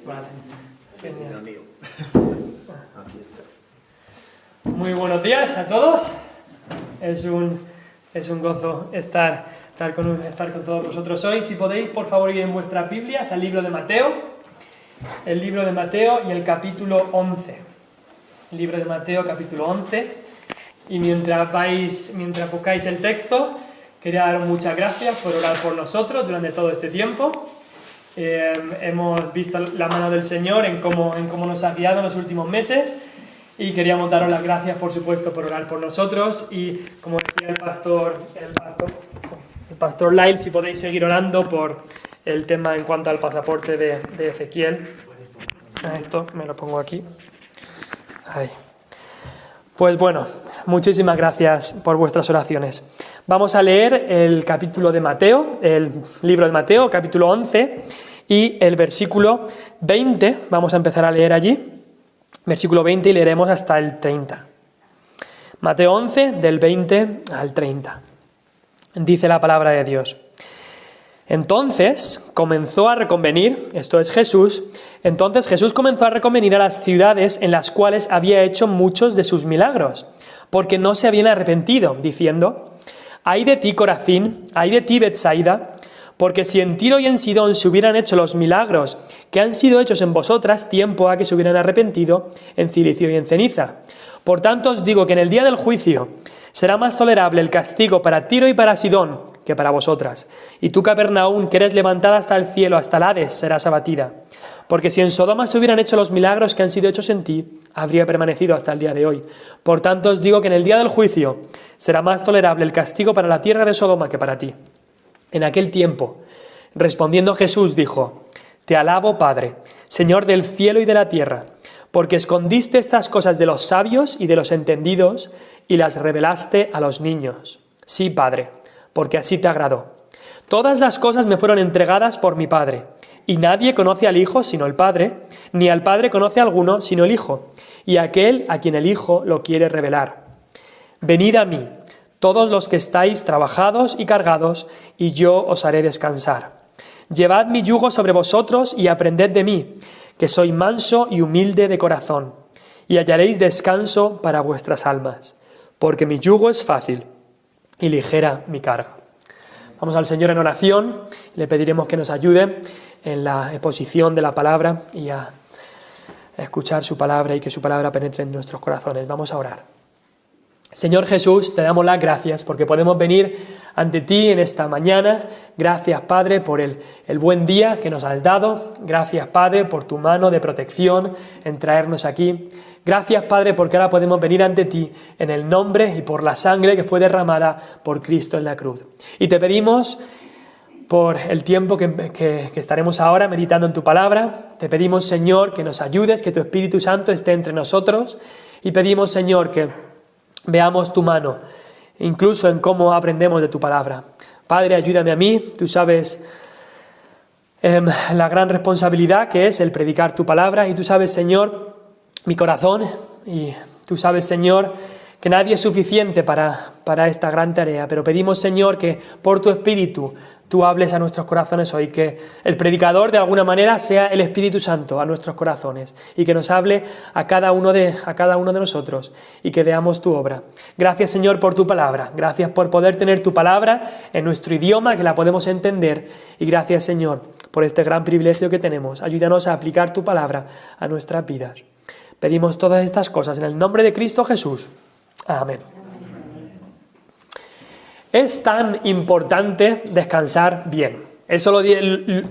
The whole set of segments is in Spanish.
Vale. Genial. El mío. Aquí está. Muy buenos días a todos. Es un gozo estar con todos vosotros hoy. Si podéis, por favor, ir en vuestras Biblias al libro de Mateo. El libro de Mateo y el capítulo 11. El libro de Mateo, capítulo 11. Y mientras buscáis el texto, quería daros muchas gracias por orar por nosotros durante todo este tiempo. Hemos visto la mano del Señor en cómo nos ha guiado en los últimos meses y queríamos daros las gracias, por supuesto, por orar por nosotros. Y como decía el pastor Lyle, si podéis seguir orando por el tema en cuanto al pasaporte de Ezequiel. Esto me lo pongo aquí. Ahí. Pues bueno, muchísimas gracias por vuestras oraciones. Vamos a leer el capítulo de Mateo, el libro de Mateo, capítulo 11, y el versículo 20. Vamos a empezar a leer allí, versículo 20, y leeremos hasta el 30. Mateo 11, del 20 al 30. Dice la palabra de Dios. Entonces comenzó a reconvenir, esto es Jesús, entonces Jesús comenzó a reconvenir a las ciudades en las cuales había hecho muchos de sus milagros, porque no se habían arrepentido, diciendo: «Ay de ti, Corazín, ay de ti, Betsaida, porque si en Tiro y en Sidón se hubieran hecho los milagros que han sido hechos en vosotras, tiempo ha que se hubieran arrepentido en cilicio y en ceniza. Por tanto os digo que en el día del juicio será más tolerable el castigo para Tiro y para Sidón que para vosotras. Y tú, Capernaum, que eres levantada hasta el cielo, hasta el Hades, serás abatida. Porque si en Sodoma se hubieran hecho los milagros que han sido hechos en ti, habría permanecido hasta el día de hoy. Por tanto os digo que en el día del juicio será más tolerable el castigo para la tierra de Sodoma que para ti». En aquel tiempo, respondiendo Jesús, dijo: «Te alabo, Padre, Señor del cielo y de la tierra, porque escondiste estas cosas de los sabios y de los entendidos y las revelaste a los niños. Sí, Padre, porque así te agradó. Todas las cosas me fueron entregadas por mi Padre, y nadie conoce al Hijo sino el Padre, ni al Padre conoce a alguno sino el Hijo, y aquel a quien el Hijo lo quiere revelar. Venid a mí, todos los que estáis trabajados y cargados, y yo os haré descansar. Llevad mi yugo sobre vosotros y aprended de mí, que soy manso y humilde de corazón, y hallaréis descanso para vuestras almas, porque mi yugo es fácil y ligera mi carga». Vamos al Señor en oración, le pediremos que nos ayude en la exposición de la palabra y a escuchar su palabra y que su palabra penetre en nuestros corazones. Vamos a orar. Señor Jesús, te damos las gracias porque podemos venir ante ti en esta mañana. Gracias, Padre, por el buen día que nos has dado. Gracias, Padre, por tu mano de protección en traernos aquí. Gracias, Padre, porque ahora podemos venir ante ti en el nombre y por la sangre que fue derramada por Cristo en la cruz. Y te pedimos por el tiempo que estaremos ahora meditando en tu palabra. Te pedimos, Señor, que nos ayudes, que tu Espíritu Santo esté entre nosotros. Y pedimos, Señor, que veamos tu mano, incluso en cómo aprendemos de tu palabra. Padre, ayúdame a mí. Tú sabes la gran responsabilidad que es el predicar tu palabra. Y tú sabes, Señor, mi corazón. Y tú sabes, Señor, que nadie es suficiente para esta gran tarea. Pero pedimos, Señor, que por tu Espíritu tú hables a nuestros corazones hoy, que el predicador de alguna manera sea el Espíritu Santo a nuestros corazones y que nos hable a cada uno de nosotros y que veamos tu obra. Gracias, Señor, por tu palabra. Gracias por poder tener tu palabra en nuestro idioma, que la podemos entender. Y gracias, Señor, por este gran privilegio que tenemos. Ayúdanos a aplicar tu palabra a nuestras vidas. Pedimos todas estas cosas en el nombre de Cristo Jesús. Amén. Es tan importante descansar bien. Eso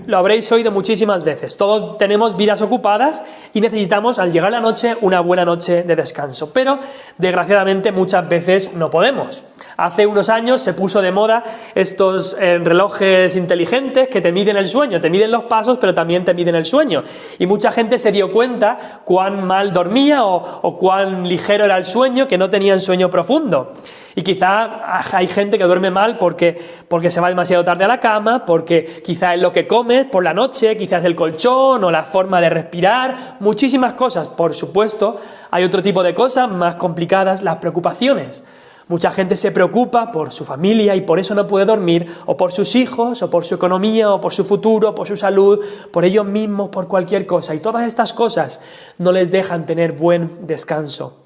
lo habréis oído muchísimas veces. Todos tenemos vidas ocupadas y necesitamos, al llegar la noche, una buena noche de descanso. Pero, desgraciadamente, muchas veces no podemos. Hace unos años se puso de moda estos relojes inteligentes que te miden el sueño, te miden los pasos, pero también te miden el sueño. Y mucha gente se dio cuenta cuán mal dormía o cuán ligero era el sueño, que no tenían sueño profundo. Y quizá hay gente que duerme mal porque se va demasiado tarde a la cama, porque quizá es lo que come por la noche, quizás el colchón o la forma de respirar, muchísimas cosas. Por supuesto, hay otro tipo de cosas más complicadas, las preocupaciones. Mucha gente se preocupa por su familia y por eso no puede dormir, o por sus hijos, o por su economía, o por su futuro, por su salud, por ellos mismos, por cualquier cosa. Y todas estas cosas no les dejan tener buen descanso.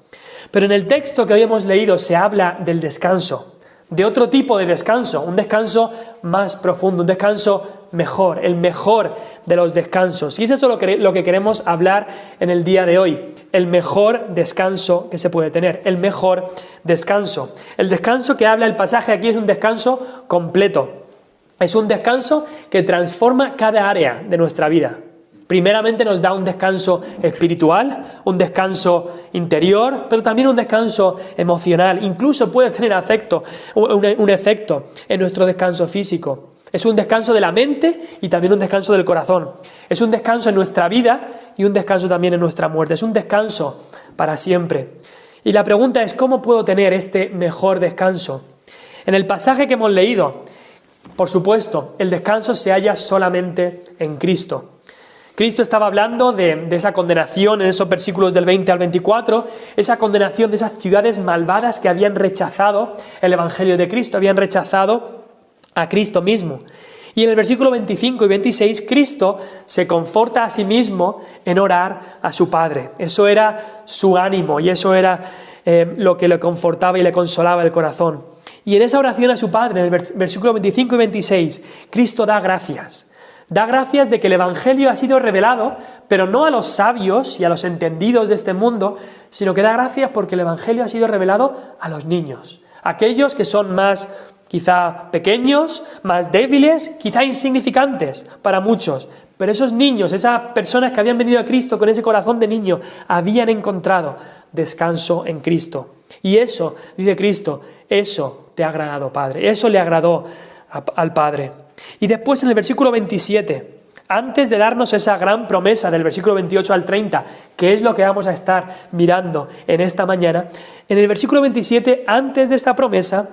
Pero en el texto que hoy hemos leído se habla del descanso, de otro tipo de descanso, un descanso más profundo, un descanso mejor, el mejor de los descansos. Y es eso lo que queremos hablar en el día de hoy, el mejor descanso que se puede tener, el mejor descanso. El descanso que habla el pasaje aquí es un descanso completo, es un descanso que transforma cada área de nuestra vida. Primeramente nos da un descanso espiritual, un descanso interior, pero también un descanso emocional. Incluso puede tener un efecto en nuestro descanso físico. Es un descanso de la mente y también un descanso del corazón. Es un descanso en nuestra vida y un descanso también en nuestra muerte. Es un descanso para siempre. Y la pregunta es, ¿cómo puedo tener este mejor descanso? En el pasaje que hemos leído, por supuesto, el descanso se halla solamente en Cristo. Cristo estaba hablando de esa condenación en esos versículos del 20 al 24, esa condenación de esas ciudades malvadas que habían rechazado el Evangelio de Cristo, habían rechazado a Cristo mismo. Y en el versículo 25 y 26, Cristo se conforta a sí mismo en orar a su Padre. Eso era su ánimo y eso era lo que le confortaba y le consolaba el corazón. Y en esa oración a su Padre, en el versículo 25 y 26, Cristo da gracias. Da gracias de que el Evangelio ha sido revelado, pero no a los sabios y a los entendidos de este mundo, sino que da gracias porque el Evangelio ha sido revelado a los niños, aquellos que son más quizá pequeños, más débiles, quizá insignificantes para muchos. Pero esos niños, esas personas que habían venido a Cristo con ese corazón de niño, habían encontrado descanso en Cristo. Y eso, dice Cristo, eso te ha agradado, Padre, eso le agradó al Padre. Y después en el versículo 27, antes de darnos esa gran promesa del versículo 28 al 30, que es lo que vamos a estar mirando en esta mañana, en el versículo 27, antes de esta promesa,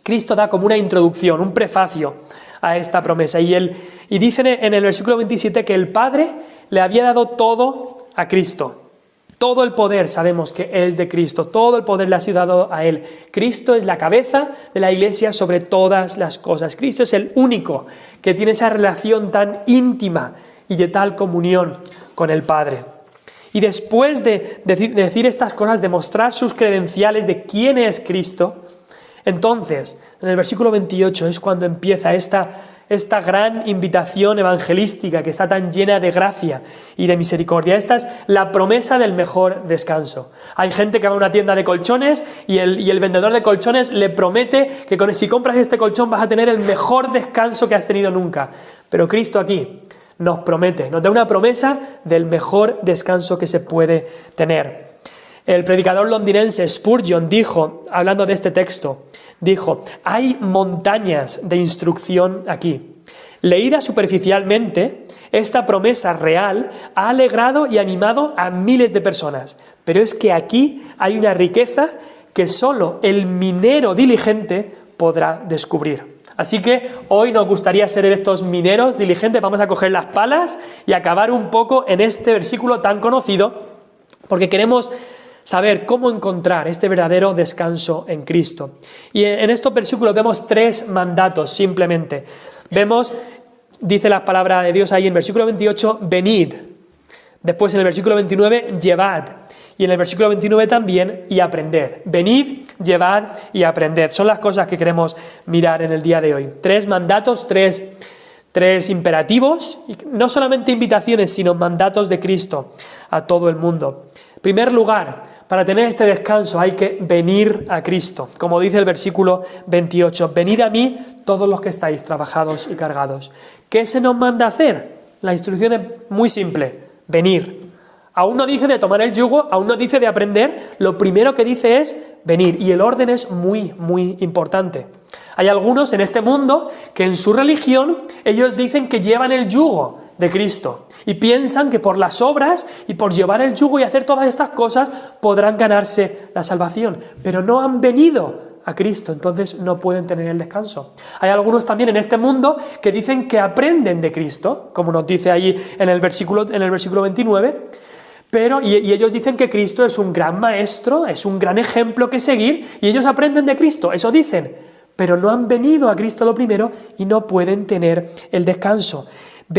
Cristo da como una introducción, un prefacio a esta promesa. Y dice en el versículo 27 que el Padre le había dado todo a Cristo. Todo el poder sabemos que es de Cristo, todo el poder le ha sido dado a Él. Cristo es la cabeza de la Iglesia sobre todas las cosas. Cristo es el único que tiene esa relación tan íntima y de tal comunión con el Padre. Y después de decir estas cosas, de mostrar sus credenciales de quién es Cristo, entonces, en el versículo 28 es cuando empieza esta gran invitación evangelística que está tan llena de gracia y de misericordia. Esta es la promesa del mejor descanso. Hay gente que va a una tienda de colchones y el vendedor de colchones le promete que si compras este colchón vas a tener el mejor descanso que has tenido nunca. Pero Cristo aquí nos promete, nos da una promesa del mejor descanso que se puede tener. El predicador londinense Spurgeon dijo, hablando de este texto, dijo: hay montañas de instrucción aquí. Leída superficialmente, esta promesa real ha alegrado y animado a miles de personas. Pero es que aquí hay una riqueza que solo el minero diligente podrá descubrir. Así que hoy nos gustaría ser estos mineros diligentes. Vamos a coger las palas y acabar un poco en este versículo tan conocido, porque queremos saber cómo encontrar este verdadero descanso en Cristo. Y en estos versículos vemos 3 mandatos simplemente. Vemos, dice la palabra de Dios ahí en versículo 28, venid. Después en el versículo 29, llevad. Y en el versículo 29 también, y aprended. Venid, llevad y aprended. Son las cosas que queremos mirar en el día de hoy. 3 mandatos, tres imperativos, y no solamente invitaciones, sino mandatos de Cristo a todo el mundo. En primer lugar, para tener este descanso hay que venir a Cristo. Como dice el versículo 28, venid a mí todos los que estáis trabajados y cargados. ¿Qué se nos manda hacer? La instrucción es muy simple, venir. Aún no dice de tomar el yugo, aún no dice de aprender, lo primero que dice es venir. Y el orden es muy, muy importante. Hay algunos en este mundo que en su religión ellos dicen que llevan el yugo de Cristo y piensan que por las obras y por llevar el yugo y hacer todas estas cosas podrán ganarse la salvación, pero no han venido a Cristo, entonces no pueden tener el descanso. Hay algunos también en este mundo que dicen que aprenden de Cristo, como nos dice ahí en el versículo 29, Y ellos dicen que Cristo es un gran maestro, es un gran ejemplo que seguir, y ellos aprenden de Cristo, eso dicen, pero no han venido a Cristo lo primero y no pueden tener el descanso.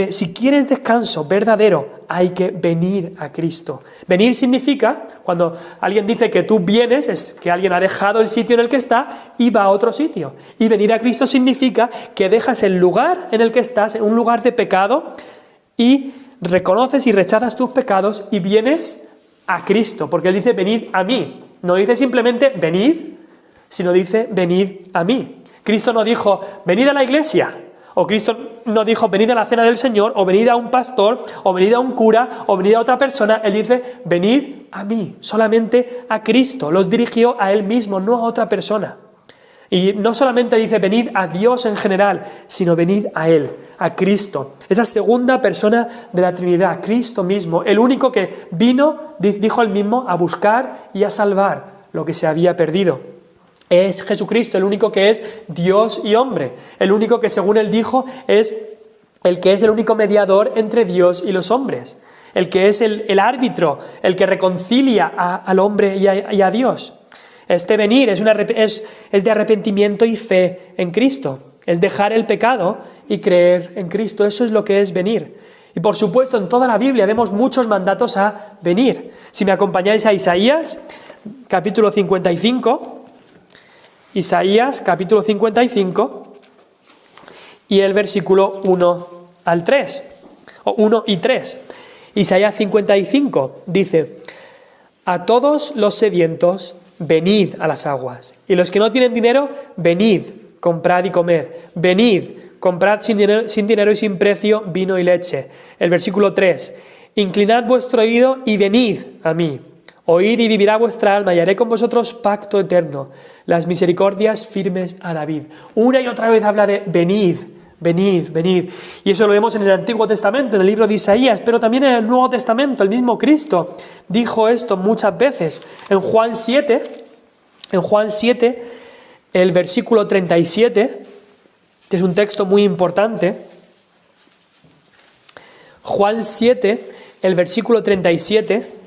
Si quieres descanso verdadero, hay que venir a Cristo. Venir significa, cuando alguien dice que tú vienes, es que alguien ha dejado el sitio en el que está y va a otro sitio. Y venir a Cristo significa que dejas el lugar en el que estás, un lugar de pecado, y reconoces y rechazas tus pecados y vienes a Cristo, porque Él dice venid a mí. No dice simplemente venid, sino dice venid a mí. Cristo no dijo venid a la iglesia, o Cristo no dijo venid a la cena del Señor, o venid a un pastor, o venid a un cura, o venid a otra persona. Él dice venid a mí, solamente a Cristo. Los dirigió a Él mismo, no a otra persona. Y no solamente dice venid a Dios en general, sino venid a Él, a Cristo. Esa segunda persona de la Trinidad, Cristo mismo, el único que vino, dijo Él mismo, a buscar y a salvar lo que se había perdido. Es Jesucristo, el único que es Dios y hombre, el único que, según Él dijo, es el que es el único mediador entre Dios y los hombres, el que es el árbitro, el que reconcilia al hombre y a Dios. Este venir es de arrepentimiento y fe en Cristo, es dejar el pecado y creer en Cristo, eso es lo que es venir. Y por supuesto, en toda la Biblia vemos muchos mandatos a venir. Si me acompañáis a Isaías, capítulo 55, Isaías, capítulo 55, y el versículo 1 al 3, o 1 y 3. Isaías 55 dice: a todos los sedientos, venid a las aguas, y los que no tienen dinero, venid, comprad y comed. Venid, comprad sin dinero y sin precio vino y leche. El versículo 3, inclinad vuestro oído y venid a mí. Oíd y vivirá vuestra alma, y haré con vosotros pacto eterno, las misericordias firmes a David. Una y otra vez habla de venid, venid, venid. Y eso lo vemos en el Antiguo Testamento, en el libro de Isaías, pero también en el Nuevo Testamento. El mismo Cristo dijo esto muchas veces. En Juan 7, el versículo 37, que es un texto muy importante. Juan 7, el versículo 37,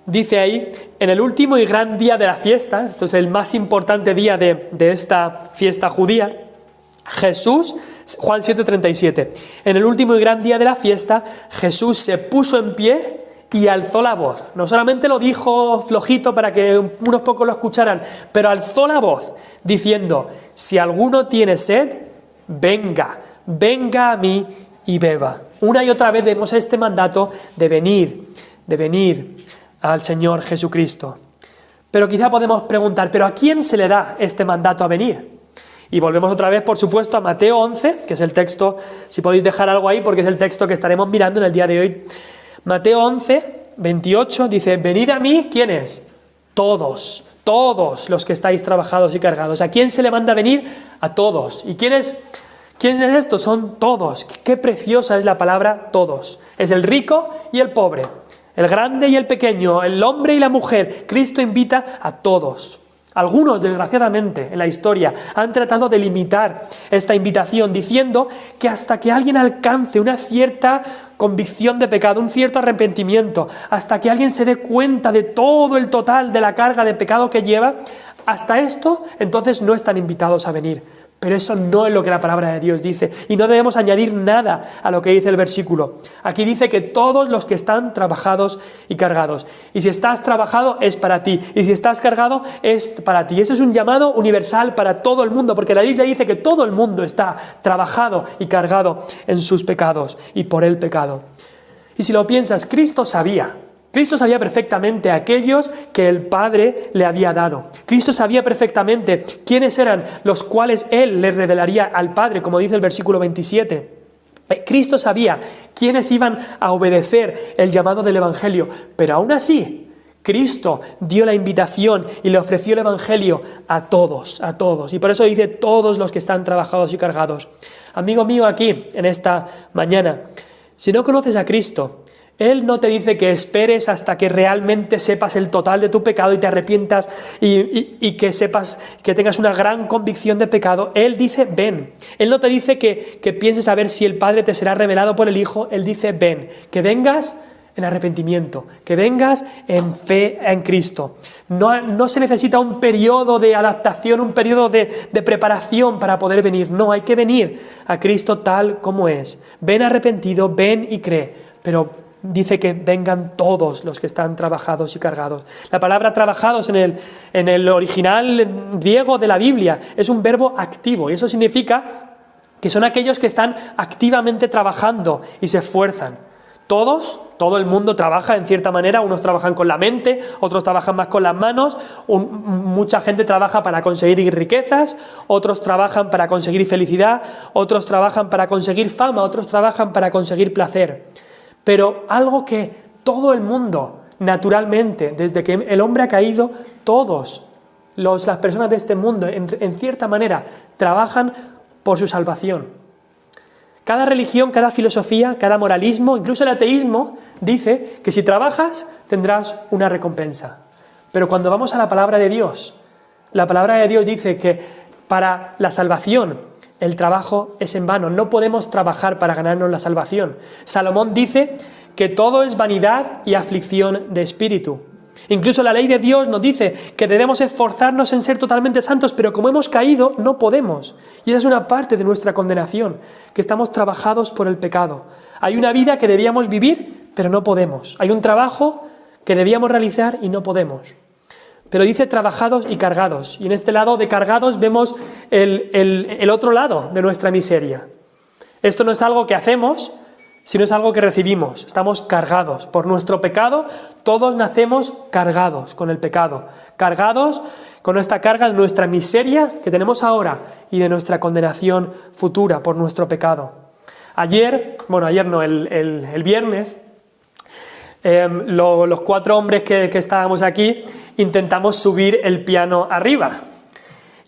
dice ahí: en el último y gran día de la fiesta, esto es el más importante día de esta fiesta judía, Jesús, Juan 7:37, en el último y gran día de la fiesta, Jesús se puso en pie y alzó la voz. No solamente lo dijo flojito para que unos pocos lo escucharan, pero alzó la voz diciendo: si alguno tiene sed, venga a mí y beba. Una y otra vez vemos este mandato de venir al Señor Jesucristo. Pero quizá podemos preguntar, ¿pero a quién se le da este mandato a venir? Y volvemos otra vez, por supuesto, a Mateo 11, que es el texto, si podéis dejar algo ahí, porque es el texto que estaremos mirando en el día de hoy. Mateo 11, 28, dice: venid a mí, ¿quiénes? Todos los que estáis trabajados y cargados. ¿A quién se le manda a venir? A todos. ¿Y quién es esto? Son todos. Qué preciosa es la palabra todos. Es el rico y el pobre, el grande y el pequeño, el hombre y la mujer. Cristo invita a todos. Algunos, desgraciadamente, en la historia han tratado de limitar esta invitación diciendo que hasta que alguien alcance una cierta convicción de pecado, un cierto arrepentimiento, hasta que alguien se dé cuenta de todo el total de la carga de pecado que lleva, hasta esto, entonces no están invitados a venir. Pero eso no es lo que la palabra de Dios dice, y no debemos añadir nada a lo que dice el versículo. Aquí dice que todos los que están trabajados y cargados. Y si estás trabajado, es para ti. Y si estás cargado, es para ti. Eso es un llamado universal para todo el mundo, porque la Biblia dice que todo el mundo está trabajado y cargado en sus pecados y por el pecado. Y si lo piensas, Cristo sabía perfectamente a aquellos que el Padre le había dado. Cristo sabía perfectamente quiénes eran los cuales Él le revelaría al Padre, como dice el versículo 27. Cristo sabía quiénes iban a obedecer el llamado del Evangelio, pero aún así, Cristo dio la invitación y le ofreció el Evangelio a todos. Y por eso dice todos los que están trabajados y cargados. Amigo mío, aquí, en esta mañana, si no conoces a Cristo, Él no te dice que esperes hasta que realmente sepas el total de tu pecado y te arrepientas y que sepas, que tengas una gran convicción de pecado. Él dice ven. Él no te dice que pienses a ver si el Padre te será revelado por el Hijo. Él dice ven, que vengas en arrepentimiento, que vengas en fe en Cristo. No se necesita un periodo de adaptación, un periodo de preparación para poder venir. No, hay que venir a Cristo tal como es. Ven arrepentido, ven y cree. Pero dice que vengan todos los que están trabajados y cargados. La palabra trabajados en el original griego de la Biblia es un verbo activo, y eso significa que son aquellos que están activamente trabajando y se esfuerzan. Todo el mundo trabaja en cierta manera, unos trabajan con la mente, otros trabajan más con las manos, mucha gente trabaja para conseguir riquezas, otros trabajan para conseguir felicidad, otros trabajan para conseguir fama, otros trabajan para conseguir placer. Pero algo que todo el mundo, naturalmente, desde que el hombre ha caído, todas las personas de este mundo, en cierta manera, trabajan por su salvación. Cada religión, cada filosofía, cada moralismo, incluso el ateísmo, dice que si trabajas tendrás una recompensa. Pero cuando vamos a la palabra de Dios, la palabra de Dios dice que para la salvación el trabajo es en vano. No podemos trabajar para ganarnos la salvación. Salomón dice que todo es vanidad y aflicción de espíritu. Incluso la ley de Dios nos dice que debemos esforzarnos en ser totalmente santos, pero como hemos caído, no podemos. Y esa es una parte de nuestra condenación, que estamos trabajados por el pecado. Hay una vida que debíamos vivir, pero no podemos. Hay un trabajo que debíamos realizar y no podemos. Pero dice trabajados y cargados. Y en este lado de cargados vemos el otro lado de nuestra miseria. Esto no es algo que hacemos, sino es algo que recibimos. Estamos cargados por nuestro pecado. Todos nacemos cargados con el pecado, cargados con esta carga de nuestra miseria que tenemos ahora y de nuestra condenación futura por nuestro pecado. El viernes, los 4 hombres que estábamos aquí intentamos subir el piano arriba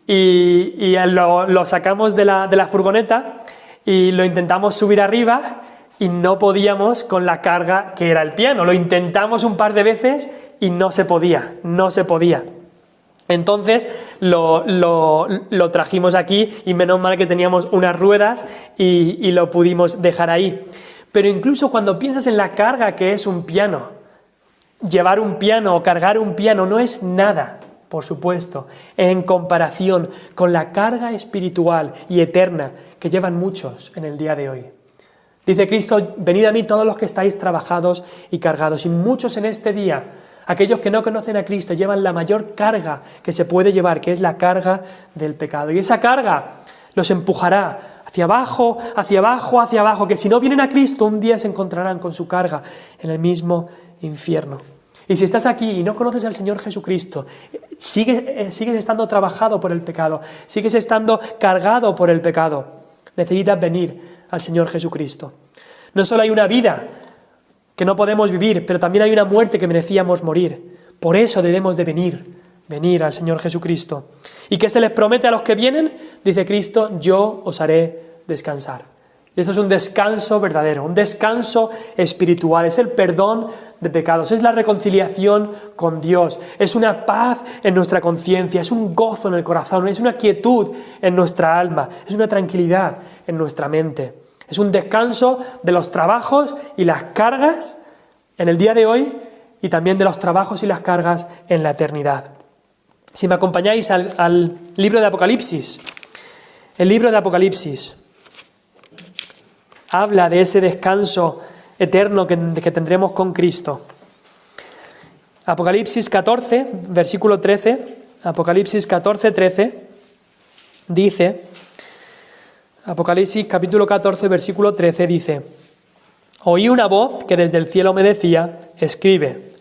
y lo sacamos de la furgoneta y lo intentamos subir arriba. Y no podíamos con la carga que era el piano. Lo intentamos un par de veces y no se podía. Entonces lo trajimos aquí y menos mal que teníamos unas ruedas y lo pudimos dejar ahí. Pero incluso cuando piensas en la carga que es un piano, llevar un piano o cargar un piano no es nada, por supuesto, en comparación con la carga espiritual y eterna que llevan muchos en el día de hoy. Dice Cristo, venid a mí todos los que estáis trabajados y cargados. Y muchos en este día, aquellos que no conocen a Cristo, llevan la mayor carga que se puede llevar, que es la carga del pecado. Y esa carga los empujará hacia abajo, hacia abajo, hacia abajo, que si no vienen a Cristo, un día se encontrarán con su carga en el mismo infierno. Y si estás aquí y no conoces al Señor Jesucristo, sigues estando trabajado por el pecado, sigues estando cargado por el pecado, necesitas venir al Señor Jesucristo. No solo hay una vida que no podemos vivir, pero también hay una muerte que merecíamos morir. Por eso debemos de venir al Señor Jesucristo. ¿Y qué se les promete a los que vienen? Dice Cristo, yo os haré descansar. Y eso es un descanso verdadero, un descanso espiritual, es el perdón de pecados, es la reconciliación con Dios, es una paz en nuestra conciencia, es un gozo en el corazón, es una quietud en nuestra alma, es una tranquilidad en nuestra mente. Es un descanso de los trabajos y las cargas en el día de hoy y también de los trabajos y las cargas en la eternidad. Si me acompañáis al libro de Apocalipsis, el libro de Apocalipsis habla de ese descanso eterno que tendremos con Cristo. Apocalipsis 14, versículo 13, Apocalipsis 14, 13, dice, Apocalipsis capítulo 14, versículo 13, dice, oí una voz que desde el cielo me decía, escribe,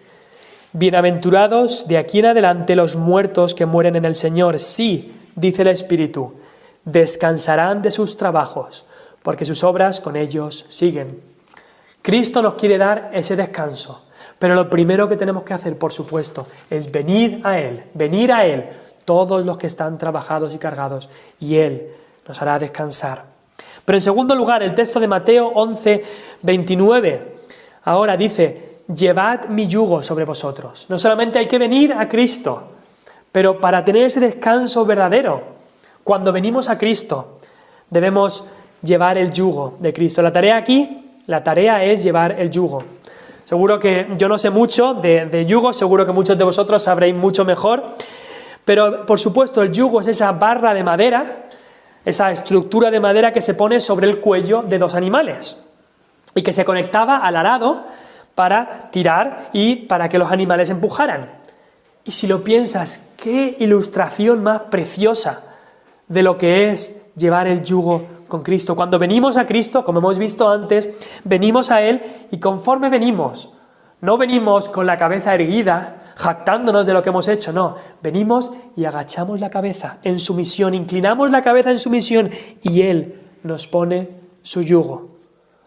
bienaventurados de aquí en adelante los muertos que mueren en el Señor, sí, dice el Espíritu, descansarán de sus trabajos, porque sus obras con ellos siguen. Cristo nos quiere dar ese descanso, pero lo primero que tenemos que hacer, por supuesto, es venir a Él, todos los que están trabajados y cargados, y Él nos hará descansar. Pero en segundo lugar, el texto de Mateo 11, 29, ahora dice, llevad mi yugo sobre vosotros. No solamente hay que venir a Cristo, pero para tener ese descanso verdadero, cuando venimos a Cristo, debemos llevar el yugo de Cristo. La tarea es llevar el yugo. Seguro que yo no sé mucho de yugo, seguro que muchos de vosotros sabréis mucho mejor, pero por supuesto el yugo es esa barra de madera, esa estructura de madera que se pone sobre el cuello de dos animales y que se conectaba al arado para tirar y para que los animales empujaran. Y si lo piensas, qué ilustración más preciosa de lo que es llevar el yugo con Cristo. Cuando venimos a Cristo, como hemos visto antes, venimos a Él y conforme venimos, no venimos con la cabeza erguida, jactándonos de lo que hemos hecho, no, venimos y agachamos la cabeza en sumisión, inclinamos la cabeza en sumisión y Él nos pone su yugo.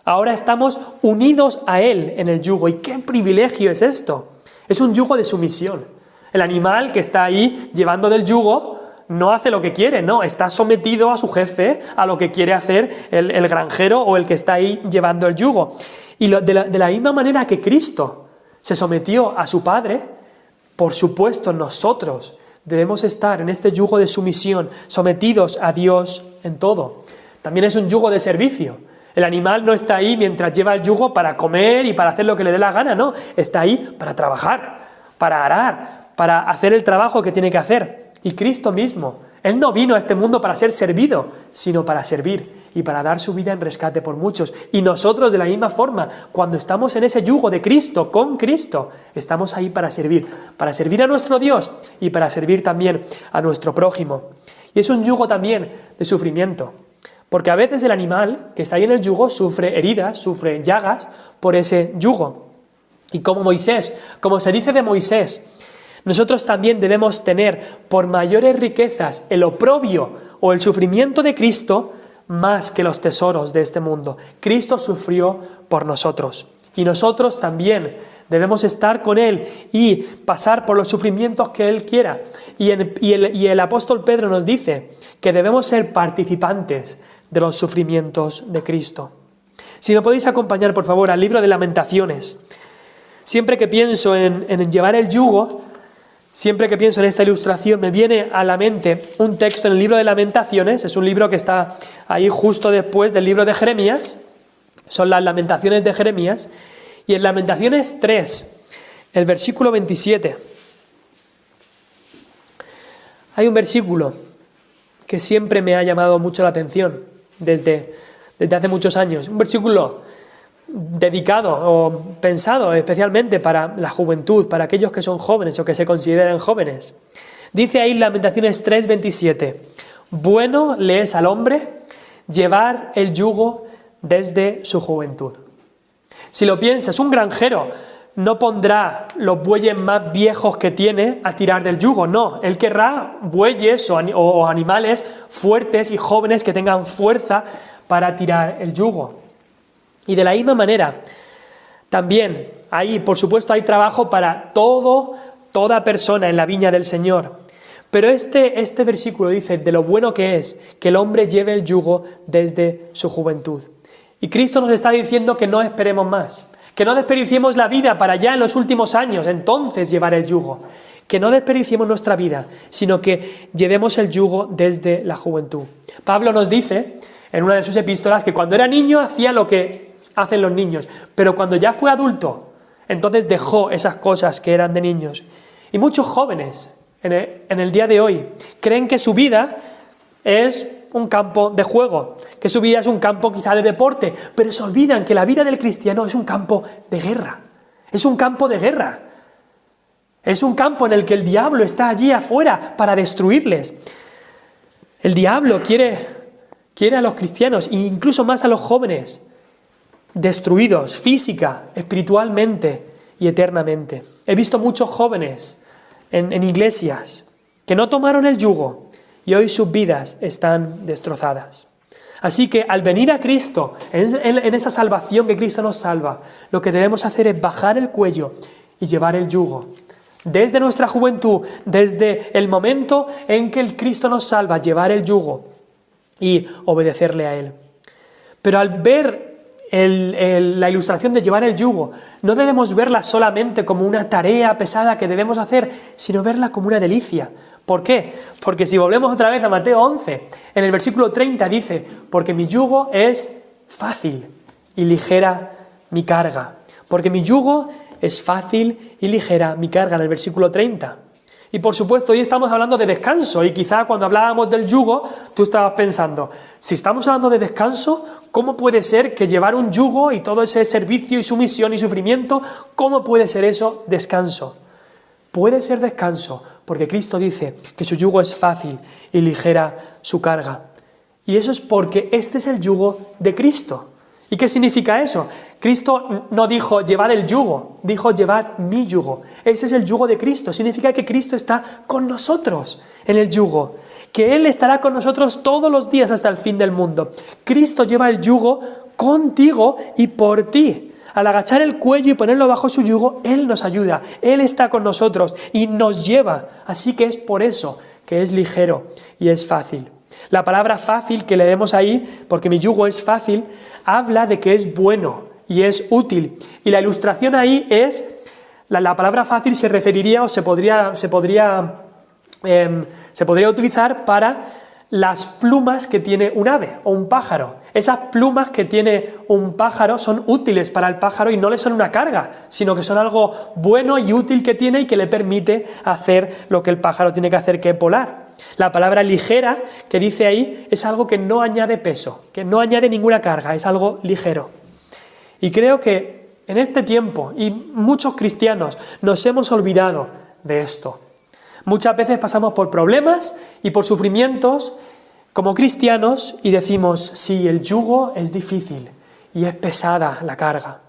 Ahora estamos unidos a Él en el yugo. ¿Y qué privilegio es esto? Es un yugo de sumisión. El animal que está ahí llevando del yugo no hace lo que quiere, no, está sometido a su jefe, a lo que quiere hacer el granjero o el que está ahí llevando el yugo. Y de la misma manera que Cristo se sometió a su Padre, por supuesto nosotros debemos estar en este yugo de sumisión, sometidos a Dios en todo. También es un yugo de servicio. El animal no está ahí mientras lleva el yugo para comer y para hacer lo que le dé la gana, no, está ahí para trabajar, para arar, para hacer el trabajo que tiene que hacer. Y Cristo mismo, Él no vino a este mundo para ser servido, sino para servir y para dar su vida en rescate por muchos. Y nosotros de la misma forma, cuando estamos en ese yugo de Cristo, con Cristo, estamos ahí para servir a nuestro Dios y para servir también a nuestro prójimo. Y es un yugo también de sufrimiento, porque a veces el animal que está ahí en el yugo sufre heridas, sufre llagas por ese yugo. Y como Moisés, como se dice de Moisés, nosotros también debemos tener por mayores riquezas el oprobio o el sufrimiento de Cristo más que los tesoros de este mundo. Cristo sufrió por nosotros y nosotros también debemos estar con Él y pasar por los sufrimientos que Él quiera. Y el apóstol Pedro nos dice que debemos ser participantes de los sufrimientos de Cristo. Si me podéis acompañar, por favor, al libro de Lamentaciones. Siempre que pienso en llevar el yugo, siempre que pienso en esta ilustración, me viene a la mente un texto en el libro de Lamentaciones. Es un libro que está ahí justo después del libro de Jeremías. Son las Lamentaciones de Jeremías. Y en Lamentaciones 3, el versículo 27, hay un versículo que siempre me ha llamado mucho la atención desde hace muchos años. Un versículo dedicado o pensado especialmente para la juventud, para aquellos que son jóvenes o que se consideran jóvenes. Dice ahí Lamentaciones 3:27, bueno le es al hombre llevar el yugo desde su juventud. Si lo piensas, un granjero no pondrá los bueyes más viejos que tiene a tirar del yugo, no, él querrá bueyes o animales fuertes y jóvenes que tengan fuerza para tirar el yugo. Y de la misma manera, también ahí, por supuesto, hay trabajo para toda persona en la viña del Señor. Pero este versículo dice de lo bueno que es que el hombre lleve el yugo desde su juventud. Y Cristo nos está diciendo que no esperemos más, que no desperdiciemos la vida para ya en los últimos años, entonces llevar el yugo. Que no desperdiciemos nuestra vida, sino que llevemos el yugo desde la juventud. Pablo nos dice en una de sus epístolas que cuando era niño hacía lo que hacen los niños, pero cuando ya fue adulto, entonces dejó esas cosas que eran de niños. Y muchos jóvenes en el día de hoy creen que su vida es un campo de juego, que su vida es un campo quizá de deporte, pero se olvidan que la vida del cristiano es un campo de guerra, es un campo de guerra, es un campo en el que el diablo está allí afuera para destruirles. El diablo quiere a los cristianos e incluso más a los jóvenes destruidos física, espiritualmente y eternamente. He visto muchos jóvenes en iglesias que no tomaron el yugo y hoy sus vidas están destrozadas. Así que al venir a Cristo, en esa salvación que Cristo nos salva, lo que debemos hacer es bajar el cuello y llevar el yugo. Desde nuestra juventud, desde el momento en que el Cristo nos salva, llevar el yugo y obedecerle a Él. Pero al ver la ilustración de llevar el yugo, no debemos verla solamente como una tarea pesada que debemos hacer, sino verla como una delicia. ¿Por qué? Porque si volvemos otra vez a Mateo 11, en el versículo 30 dice, porque mi yugo es fácil y ligera mi carga. Porque mi yugo es fácil y ligera mi carga, en el versículo 30. Y por supuesto, hoy estamos hablando de descanso, y quizá cuando hablábamos del yugo, tú estabas pensando, si estamos hablando de descanso, ¿cómo puede ser que llevar un yugo y todo ese servicio y sumisión y sufrimiento, cómo puede ser eso descanso? Puede ser descanso, porque Cristo dice que su yugo es fácil y ligera su carga. Y eso es porque este es el yugo de Cristo. ¿Y qué significa eso? Cristo no dijo llevad el yugo, dijo llevad mi yugo. Ese es el yugo de Cristo. Significa que Cristo está con nosotros en el yugo, que Él estará con nosotros todos los días hasta el fin del mundo. Cristo lleva el yugo contigo y por ti. Al agachar el cuello y ponerlo bajo su yugo, Él nos ayuda, Él está con nosotros y nos lleva. Así que es por eso que es ligero y es fácil. La palabra fácil que leemos ahí, porque mi yugo es fácil, habla de que es bueno y es útil. Y la ilustración ahí es, la palabra fácil se referiría o se podría utilizar para las plumas que tiene un ave o un pájaro. Esas plumas que tiene un pájaro son útiles para el pájaro y no le son una carga, sino que son algo bueno y útil que tiene y que le permite hacer lo que el pájaro tiene que hacer, que es volar. La palabra ligera que dice ahí es algo que no añade peso, que no añade ninguna carga, es algo ligero. Y creo que en este tiempo, y muchos cristianos nos hemos olvidado de esto. Muchas veces pasamos por problemas y por sufrimientos como cristianos y decimos, sí, el yugo es difícil y es pesada la carga.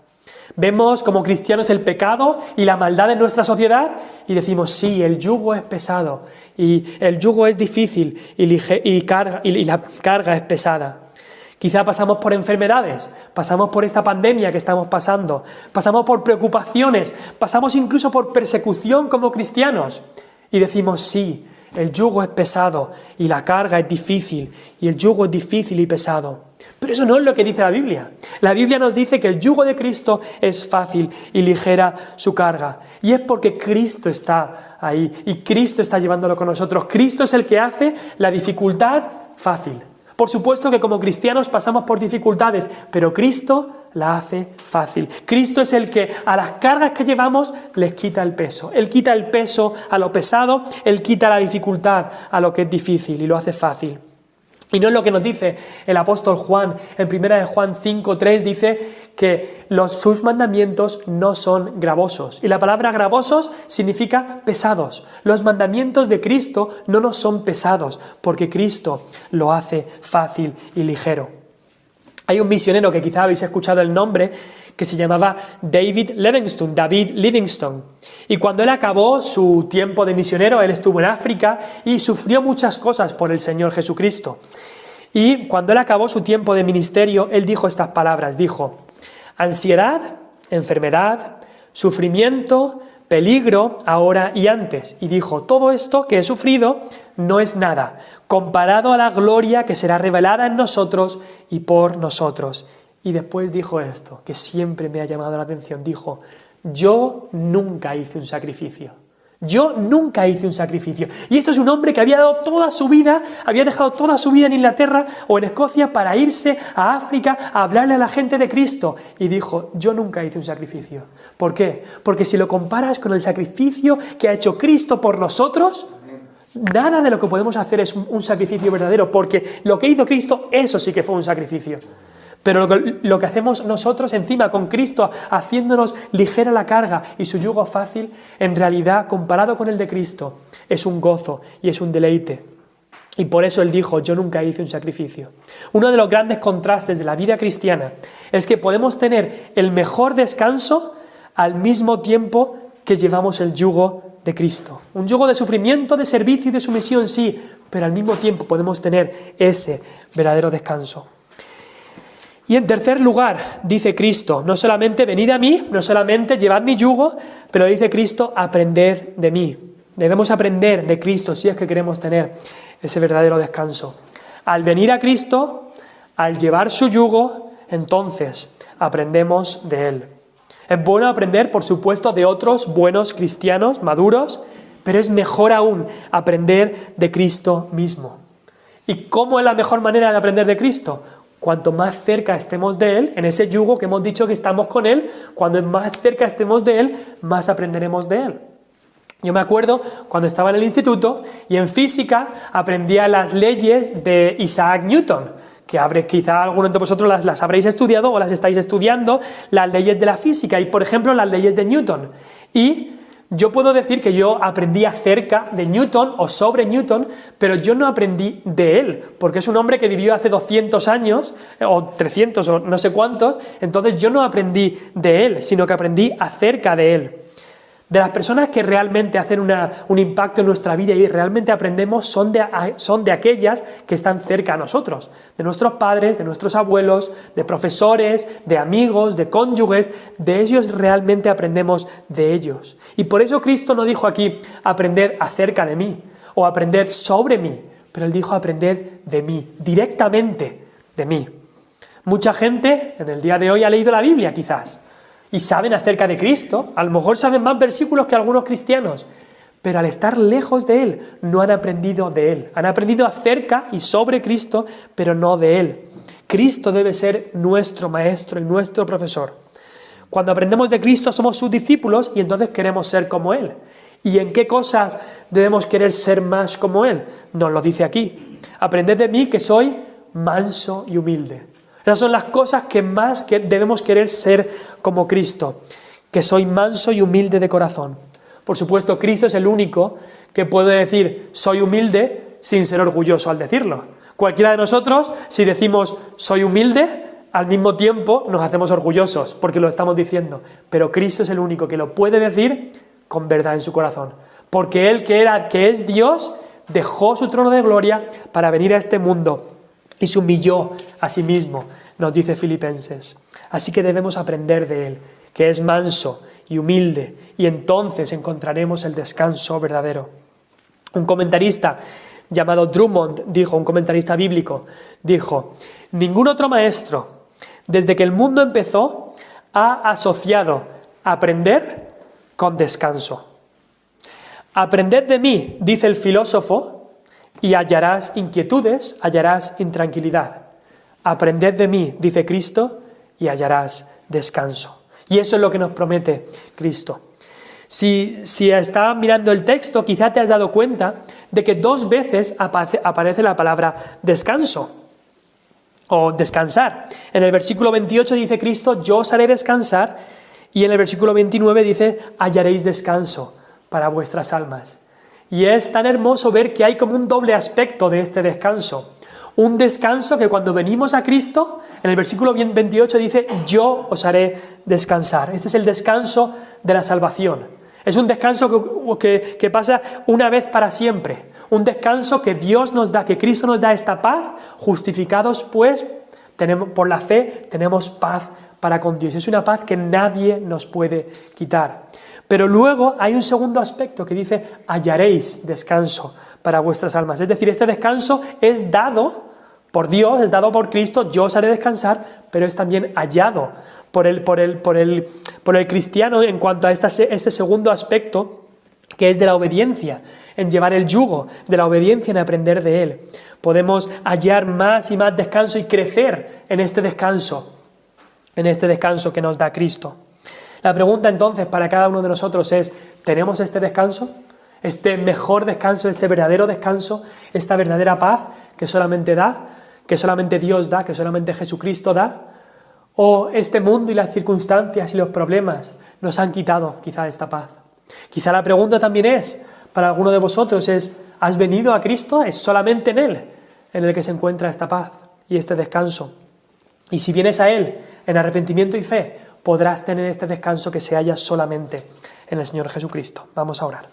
Vemos como cristianos el pecado y la maldad de nuestra sociedad y decimos, sí, el yugo es pesado y el yugo es difícil y la carga es pesada. Quizá pasamos por enfermedades, pasamos por esta pandemia que estamos pasando, pasamos por preocupaciones, pasamos incluso por persecución como cristianos y decimos, sí, el yugo es pesado y la carga es difícil y el yugo es difícil y pesado. Pero eso no es lo que dice la Biblia. La Biblia nos dice que el yugo de Cristo es fácil y ligera su carga. Y es porque Cristo está ahí y Cristo está llevándolo con nosotros. Cristo es el que hace la dificultad fácil. Por supuesto que como cristianos pasamos por dificultades, pero Cristo la hace fácil. Cristo es el que a las cargas que llevamos les quita el peso. Él quita el peso a lo pesado, Él quita la dificultad a lo que es difícil y lo hace fácil. Y no es lo que nos dice el apóstol Juan. En 1 Juan 5:3 dice que sus mandamientos no son gravosos. Y la palabra gravosos significa pesados. Los mandamientos de Cristo no nos son pesados, porque Cristo lo hace fácil y ligero. Hay un misionero que quizá habéis escuchado el nombre, que se llamaba David Livingstone. Y cuando él acabó su tiempo de misionero, él estuvo en África y sufrió muchas cosas por el Señor Jesucristo. Y cuando él acabó su tiempo de ministerio, él dijo estas palabras, dijo, ansiedad, enfermedad, sufrimiento, peligro, ahora y antes. Y dijo, todo esto que he sufrido no es nada, comparado a la gloria que será revelada en nosotros y por nosotros. Y después dijo esto, que siempre me ha llamado la atención, dijo, yo nunca hice un sacrificio. Yo nunca hice un sacrificio. Y esto es un hombre que había dado toda su vida, había dejado toda su vida en Inglaterra o en Escocia para irse a África a hablarle a la gente de Cristo. Y dijo, yo nunca hice un sacrificio. ¿Por qué? Porque si lo comparas con el sacrificio que ha hecho Cristo por nosotros, nada de lo que podemos hacer es un sacrificio verdadero, porque lo que hizo Cristo, eso sí que fue un sacrificio. Pero lo que hacemos nosotros encima con Cristo, haciéndonos ligera la carga y su yugo fácil, en realidad, comparado con el de Cristo, es un gozo y es un deleite. Y por eso él dijo, yo nunca hice un sacrificio. Uno de los grandes contrastes de la vida cristiana es que podemos tener el mejor descanso al mismo tiempo que llevamos el yugo de Cristo. Un yugo de sufrimiento, de servicio y de sumisión, sí, pero al mismo tiempo podemos tener ese verdadero descanso. Y en tercer lugar, dice Cristo, no solamente venid a mí, no solamente llevad mi yugo, pero dice Cristo, aprended de mí. Debemos aprender de Cristo si es que queremos tener ese verdadero descanso. Al venir a Cristo, al llevar su yugo, entonces aprendemos de Él. Es bueno aprender, por supuesto, de otros buenos cristianos, maduros, pero es mejor aún aprender de Cristo mismo. ¿Y cómo es la mejor manera de aprender de Cristo? cuanto más cerca estemos de Él, en ese yugo que hemos dicho que estamos con Él, cuando más cerca estemos de Él, más aprenderemos de Él. Yo me acuerdo cuando estaba en el instituto y en física aprendía las leyes de Isaac Newton, que quizá algunos de vosotros las habréis estudiado o las estáis estudiando, las leyes de la física y, por ejemplo, las leyes de Newton. Y yo puedo decir que yo aprendí acerca de Newton o sobre Newton, pero yo no aprendí de él, porque es un hombre que vivió hace 200 años, o 300 o no sé cuántos, entonces yo no aprendí de él, sino que aprendí acerca de él. De las personas que realmente hacen un impacto en nuestra vida y realmente aprendemos son de aquellas que están cerca a nosotros, de nuestros padres, de nuestros abuelos, de profesores, de amigos, de cónyuges, de ellos realmente aprendemos de ellos. Y por eso Cristo no dijo aquí aprender acerca de mí o aprender sobre mí, pero Él dijo aprender de mí, directamente de mí. Mucha gente en el día de hoy ha leído la Biblia quizás, y saben acerca de Cristo, a lo mejor saben más versículos que algunos cristianos, pero al estar lejos de Él, no han aprendido de Él. Han aprendido acerca y sobre Cristo, pero no de Él. Cristo debe ser nuestro maestro y nuestro profesor. Cuando aprendemos de Cristo somos sus discípulos y entonces queremos ser como Él. ¿Y en qué cosas debemos querer ser más como Él? Nos lo dice aquí. Aprended de mí que soy manso y humilde. Esas son las cosas que más debemos querer ser como Cristo, que soy manso y humilde de corazón. Por supuesto, Cristo es el único que puede decir soy humilde sin ser orgulloso al decirlo. Cualquiera de nosotros, si decimos soy humilde, al mismo tiempo nos hacemos orgullosos porque lo estamos diciendo. Pero Cristo es el único que lo puede decir con verdad en su corazón. Porque Él que es Dios, dejó su trono de gloria para venir a este mundo y se humilló a sí mismo, nos dice Filipenses. Así que debemos aprender de Él, que es manso y humilde, y entonces encontraremos el descanso verdadero. Un comentarista llamado Drummond dijo, un comentarista bíblico, dijo: ningún otro maestro, desde que el mundo empezó, ha asociado aprender con descanso. Aprended de mí, dice el filósofo, y hallarás inquietudes, hallarás intranquilidad. Aprended de mí, dice Cristo, y hallarás descanso. Y eso es lo que nos promete Cristo. Si estás mirando el texto, quizá te has dado cuenta de que 2 veces aparece la palabra descanso o descansar. En el versículo 28 dice Cristo, yo os haré descansar, y en el versículo 29 dice, hallaréis descanso para vuestras almas. Y es tan hermoso ver que hay como un doble aspecto de este descanso. Un descanso que cuando venimos a Cristo, en el versículo 28 dice, yo os haré descansar. Este es el descanso de la salvación. Es un descanso que pasa una vez para siempre. Un descanso que Dios nos da, que Cristo nos da esta paz. Justificados pues, por la fe, tenemos paz para con Dios. Es una paz que nadie nos puede quitar. Pero luego hay un segundo aspecto que dice, hallaréis descanso para vuestras almas. Es decir, este descanso es dado por Dios, es dado por Cristo, yo os haré descansar, pero es también hallado por el cristiano en cuanto a este segundo aspecto, que es de la obediencia, en llevar el yugo, de la obediencia, en aprender de Él. Podemos hallar más y más descanso y crecer en este descanso que nos da Cristo. La pregunta entonces para cada uno de nosotros es, ¿tenemos este descanso? Este mejor descanso, este verdadero descanso, esta verdadera paz que solamente Dios da, que solamente Jesucristo da, o este mundo y las circunstancias y los problemas nos han quitado quizá esta paz. Quizá la pregunta también es, para alguno de vosotros es, ¿has venido a Cristo? ¿Es solamente en Él en el que se encuentra esta paz y este descanso? Y si vienes a Él en arrepentimiento y fe, podrás tener este descanso que se halla solamente en el Señor Jesucristo. Vamos a orar.